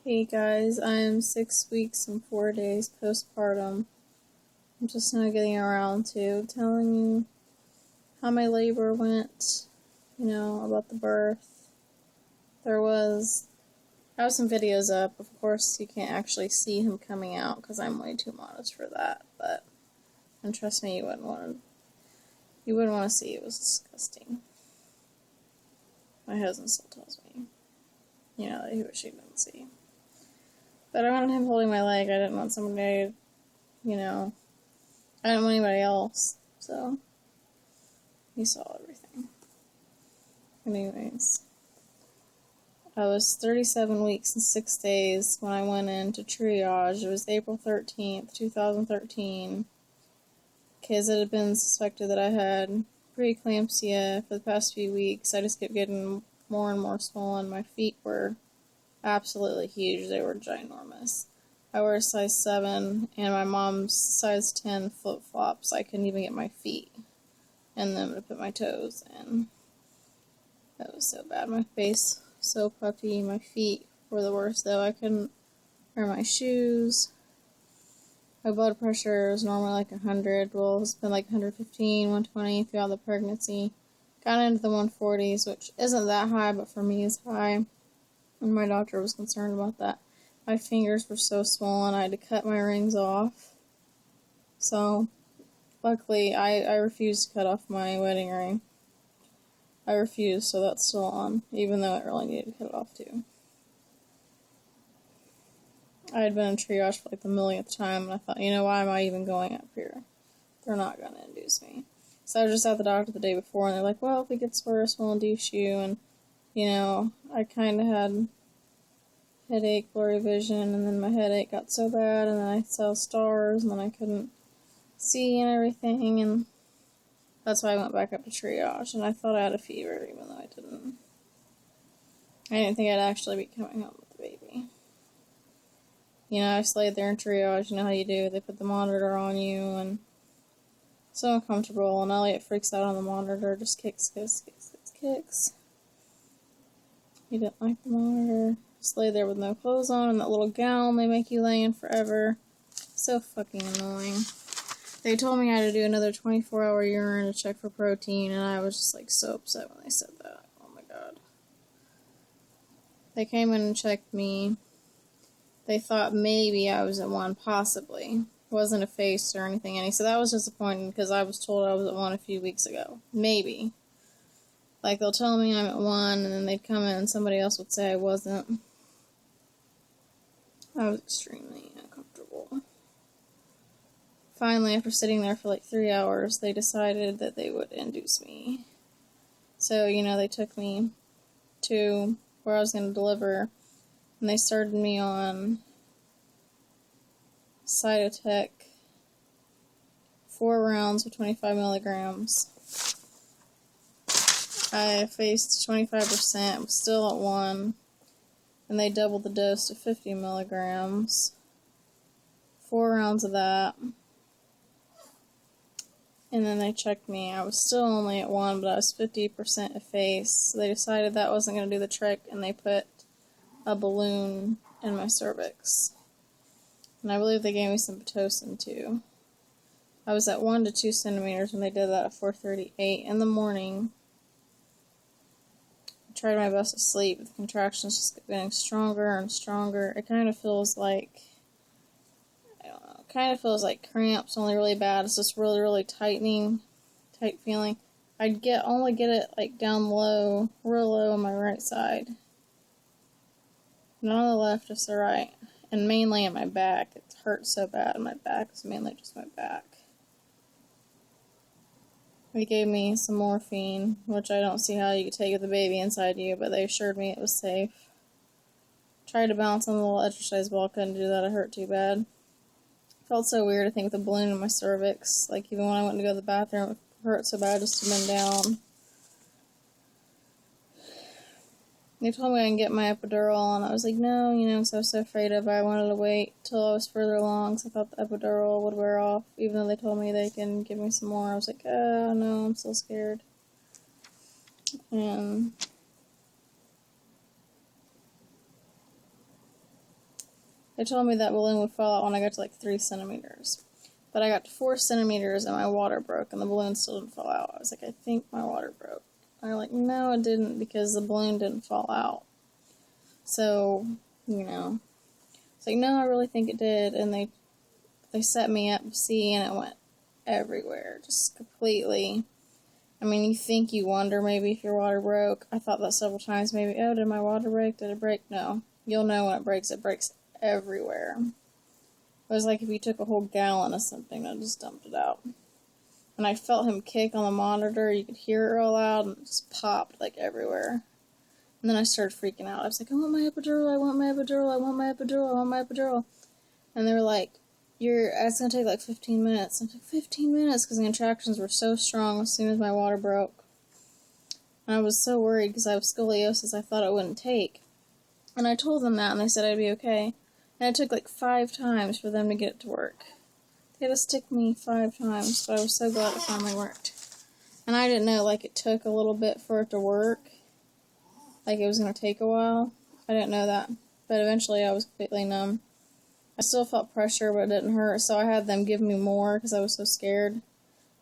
Hey guys, I am 6 weeks and 4 days postpartum. I'm just now getting around to telling you how my labor went, about the birth. I have some videos up. Of course, you can't actually see him coming out because I'm way too modest for that, and trust me, you wouldn't want to see. It was disgusting. My husband still tells me, that he wish he didn't see. But I wanted him holding my leg. I didn't want somebody, I didn't want anybody else. So, he saw everything. Anyways, I was 37 weeks and 6 days when I went into triage. It was April 13th, 2013. Because it had been suspected that I had preeclampsia for the past few weeks. I just kept getting more and more swollen. My feet were absolutely huge. They were ginormous. I wear a size 7, and my mom's size 10 flip-flops. I couldn't even get my feet in them to put my toes in. That was so bad. My face so puffy. My feet were the worst, though. I couldn't wear my shoes. My blood pressure was normally like 100. Well, it's been like 115, 120 throughout the pregnancy. Got into the 140s, which isn't that high, but for me is high. And my doctor was concerned about that. My fingers were so swollen, I had to cut my rings off. So, luckily, I refused to cut off my wedding ring. I refused, so that's still on, even though I really needed to cut it off too. I had been in triage for like the millionth time, and I thought, why am I even going up here? They're not going to induce me. So I was just at the doctor the day before, and they're like, well, if it gets worse, we'll induce you. And, I kind of had headache, blurry vision, and then my headache got so bad, and then I saw stars, and then I couldn't see and everything, and that's why I went back up to triage, and I thought I had a fever, even though I didn't. I didn't think I'd actually be coming home with the baby. I just laid there in triage, you know how you do, they put the monitor on you, and it's so uncomfortable, and Elliot freaks out on the monitor, just kicks. He didn't like the monitor. Just lay there with no clothes on, and that little gown they make you lay in forever. So fucking annoying. They told me I had to do another 24-hour urine to check for protein, and I was just like so upset when they said that. Oh my god. They came in and checked me. They thought maybe I was at 1, possibly. It wasn't a face or anything, and he said that was disappointing because I was told I was at 1 a few weeks ago. Maybe. Like, they'll tell me I'm at 1, and then they'd come in and somebody else would say I wasn't. I was extremely uncomfortable. Finally, after sitting there for like 3 hours, they decided that they would induce me. So, they took me to where I was going to deliver, and they started me on Cytotec, 4 rounds of 25 milligrams. I faced 25%, was still at 1, and they doubled the dose to 50 milligrams. 4 rounds of that. And then they checked me. I was still only at 1, but I was 50% effaced. So they decided that wasn't going to do the trick, and they put a balloon in my cervix. And I believe they gave me some Pitocin too. I was at 1 to 2 centimeters when they did that at 4:38 in the morning. I tried my best to sleep, but the contractions just getting stronger and stronger. It kind of feels like, cramps, only really bad. It's just really, really tightening, tight feeling. I'd only get it like down low, real low on my right side. Not on the left, just the right. And mainly in my back. It hurts so bad in my back. It's mainly just my back. They gave me some morphine, which I don't see how you could take with the baby inside you, but they assured me it was safe. Tried to bounce on the little exercise ball, couldn't do that, it hurt too bad. Felt so weird, I think, with the balloon in my cervix. Like, even when I went to go to the bathroom, it hurt so bad just to bend down. They told me I can get my epidural, and I was like, no, because I was so afraid of it. I wanted to wait till I was further along, because I thought the epidural would wear off, even though they told me they can give me some more. I was like, oh, no, I'm still scared. And They told me that balloon would fall out when I got to like 3 centimeters. But I got to 4 centimeters and my water broke and the balloon still didn't fall out. I was like, I think my water broke. And they're like, no, it didn't because the balloon didn't fall out. So, it's like, no, I really think it did. And they set me up to see and it went everywhere. Just completely. I mean, you wonder maybe if your water broke. I thought that several times, maybe, oh, did my water break? Did it break? No. You'll know when it breaks everywhere. It was like if you took a whole gallon of something and just dumped it out. And I felt him kick on the monitor. You could hear it real loud, and it just popped, like, everywhere. And then I started freaking out. I was like, I want my epidural, I want my epidural, I want my epidural, I want my epidural. And they were like, it's going to take like 15 minutes. I'm like, 15 minutes? Because the contractions were so strong as soon as my water broke. And I was so worried because I have scoliosis, I thought it wouldn't take. And I told them that, and they said I'd be okay. And it took like 5 times for them to get it to work. They had to stick me 5 times, but I was so glad it finally worked. And I didn't know, like, it took a little bit for it to work. Like, it was going to take a while. I didn't know that. But eventually I was completely numb. I still felt pressure, but it didn't hurt, so I had them give me more because I was so scared,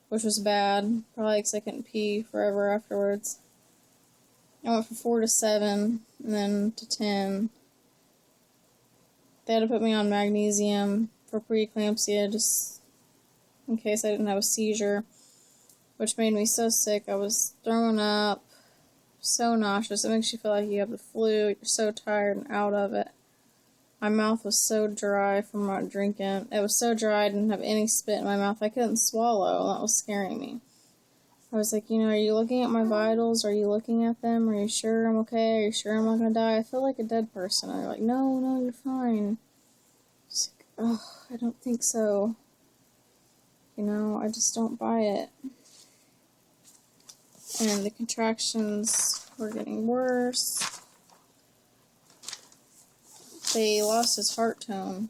which was bad, probably because I couldn't pee forever afterwards. I went from 4 to 7, and then to 10. They had to put me on magnesium for preeclampsia, just in case I didn't have a seizure, which made me so sick. I was throwing up, so nauseous. It makes you feel like you have the flu. You're so tired and out of it. My mouth was so dry from not drinking. It was so dry I didn't have any spit in my mouth. I couldn't swallow. That was scaring me. I was like, are you looking at my vitals? Are you looking at them? Are you sure I'm okay? Are you sure I'm not going to die? I feel like a dead person. And they're like, no, you're fine. I was like, oh, I don't think so. I just don't buy it. And the contractions were getting worse. They lost his heart tone,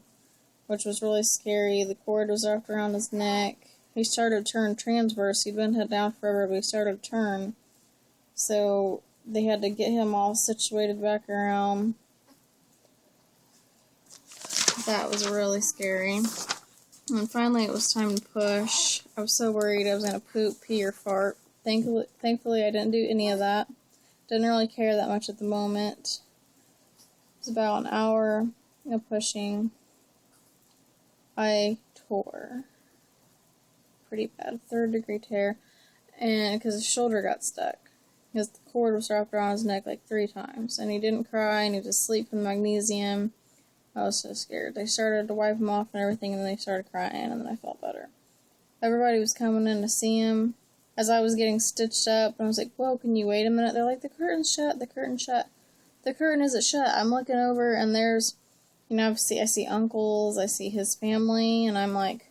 which was really scary. The cord was wrapped around his neck. He started to turn transverse. He'd been head down forever, but he started to turn. So they had to get him all situated back around. That was really scary. And finally it was time to push. I was so worried I was going to poop, pee, or fart. Thankfully I didn't do any of that. Didn't really care that much at the moment. It was about an hour of pushing. I tore pretty bad, 3rd-degree tear, and because his shoulder got stuck. Because the cord was wrapped around his neck like 3 times, and he didn't cry, and he was asleep from the magnesium. I was so scared. They started to wipe him off and everything, and then they started crying, and then I felt better. Everybody was coming in to see him. As I was getting stitched up, and I was like, whoa, can you wait a minute? They're like, the curtain's shut, the curtain's shut. The curtain isn't shut. I'm looking over, and there's, I see uncles, I see his family, and I'm like,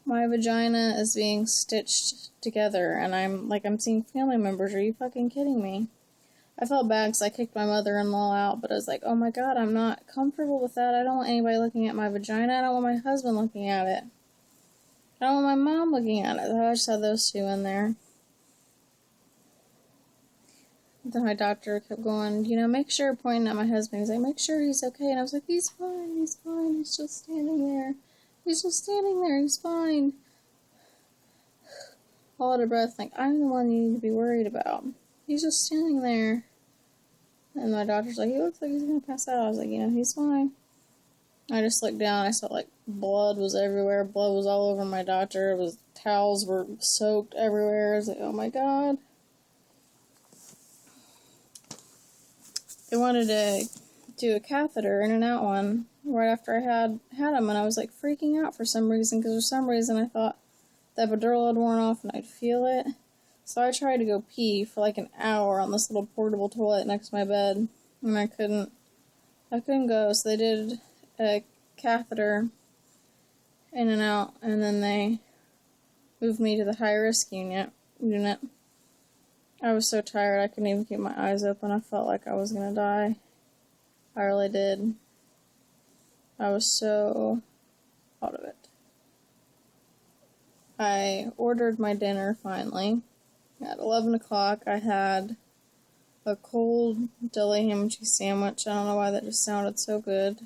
my vagina is being stitched together, and I'm seeing family members. Are you fucking kidding me? I felt bad because I kicked my mother-in-law out, but I was like, oh my god, I'm not comfortable with that. I don't want anybody looking at my vagina. I don't want my husband looking at it. I don't want my mom looking at it. I just had those 2 in there. Then my doctor kept going, make sure, pointing at my husband. He's like, make sure he's okay. And I was like, he's fine, he's just standing there. He's just standing there, he's fine. All out of breath, like, I'm the one you need to be worried about. He's just standing there. And my doctor's like, he looks like he's going to pass out. I was like, he's fine. I just looked down, I saw, like, blood was everywhere. Blood was all over my doctor. Towels were soaked everywhere. I was like, oh my god. They wanted to do a catheter, in and out one, right after I had him, and I was like freaking out for some reason, because for some reason I thought the epidural had worn off and I'd feel it. So I tried to go pee for like an hour on this little portable toilet next to my bed, and I couldn't go, so they did a catheter in and out, and then they moved me to the high-risk unit. I was so tired I couldn't even keep my eyes open. I felt like I was going to die. I really did. I was so out of it. I ordered my dinner finally. At 11 o'clock I had a cold deli ham and cheese sandwich. I don't know why that just sounded so good.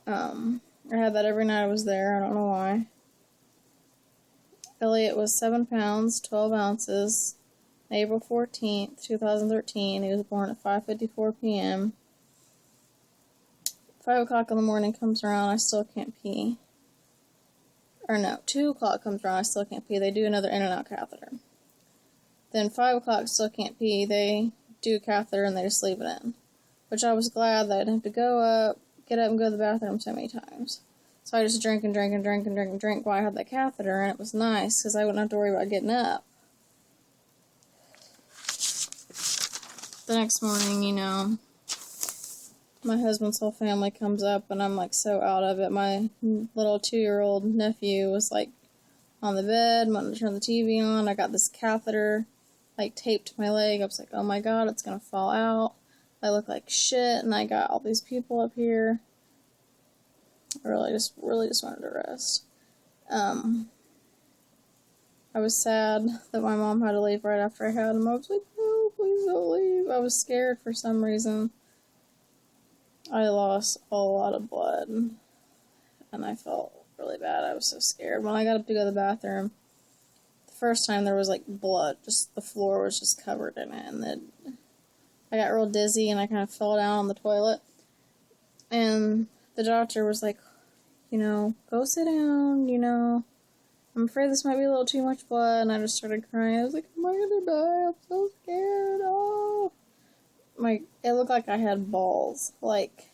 I had that every night I was there. I don't know why. Elliot was 7 pounds, 12 ounces, April 14th, 2013. He was born at 5:54 p.m. 5 o'clock in the morning comes around, I still can't pee. Or no, 2 o'clock comes around, I still can't pee. They do another in and out catheter. Then 5 o'clock, still can't pee. They do a catheter and they just leave it in. Which I was glad that I didn't have to go up, get up and go to the bathroom so many times. So I just drank while I had that catheter, and it was nice because I wouldn't have to worry about getting up. The next morning, my husband's whole family comes up, and I'm like so out of it. My little 2-year-old nephew was like on the bed, wanted to turn the TV on. I got this catheter like taped to my leg. I was like, oh my god, it's gonna fall out. I look like shit, and I got all these people up here. I really just wanted to rest. I was sad that my mom had to leave right after I had him. I was like, no, please don't leave. I was scared for some reason. I lost a lot of blood, and I felt really bad. I was so scared. When I got up to go to the bathroom, the first time there was like blood, just the floor was just covered in it, and then I got real dizzy and I kind of fell down on the toilet. And the doctor was like, go sit down, I'm afraid this might be a little too much blood. And I just started crying. I was like, am I gonna die? I'm so scared. Oh. It looked like I had balls. Like,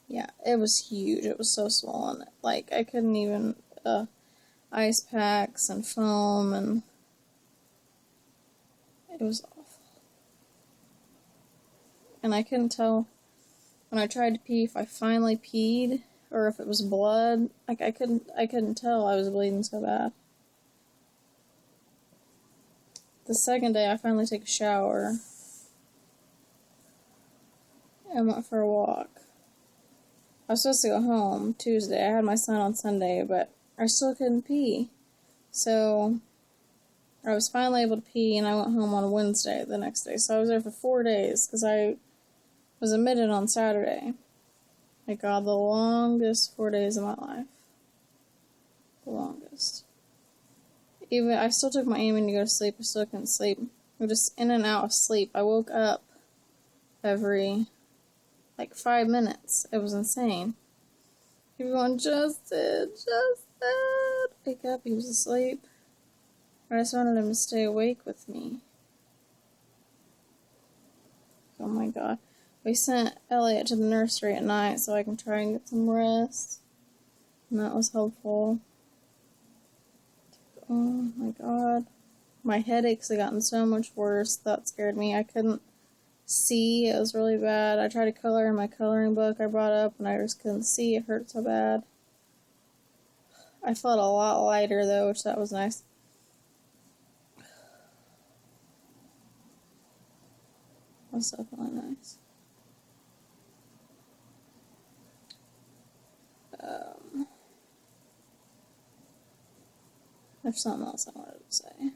yeah, it was huge. It was so swollen. Like, I couldn't even, ice packs and foam, and it was awful. And I couldn't tell when I tried to pee if I finally peed or if it was blood. Like, I couldn't tell. I was bleeding so bad. The second day, I finally took a shower and went for a walk. I was supposed to go home Tuesday. I had my son on Sunday, but I still couldn't pee. So I was finally able to pee, and I went home on Wednesday the next day. So I was there for 4 days because I was admitted on Saturday. My God, the longest 4 days of my life. The longest. Even I still took my Amen to go to sleep. I still couldn't sleep. I'm just in and out of sleep. I woke up every 5 minutes. It was insane. People going, Justin, wake up. He was asleep. I just wanted him to stay awake with me. Oh my God. We sent Elliot to the nursery at night so I can try and get some rest. And that was helpful. Oh my God. My headaches had gotten so much worse. That scared me. I couldn't see. It was really bad. I tried to color in my coloring book I brought up, and I just couldn't see. It hurt so bad. I felt a lot lighter, though, which that was nice. That was definitely nice. There's something else I wanted to say.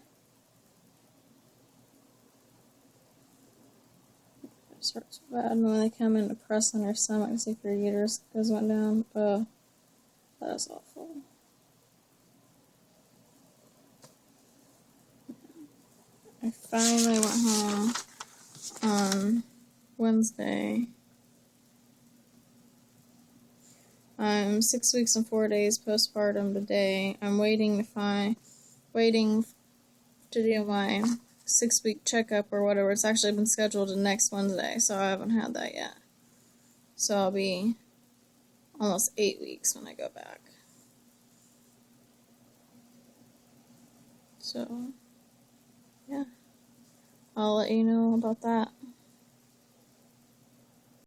It hurts so bad. And when they come in to press on your stomach to see if your uterus went down, that is awful. I finally went home on Wednesday. I'm 6 weeks and 4 days postpartum today. I'm waiting to do my 6-week checkup or whatever. It's actually been scheduled to next Wednesday, so I haven't had that yet. So I'll be almost 8 weeks when I go back. So, yeah. I'll let you know about that.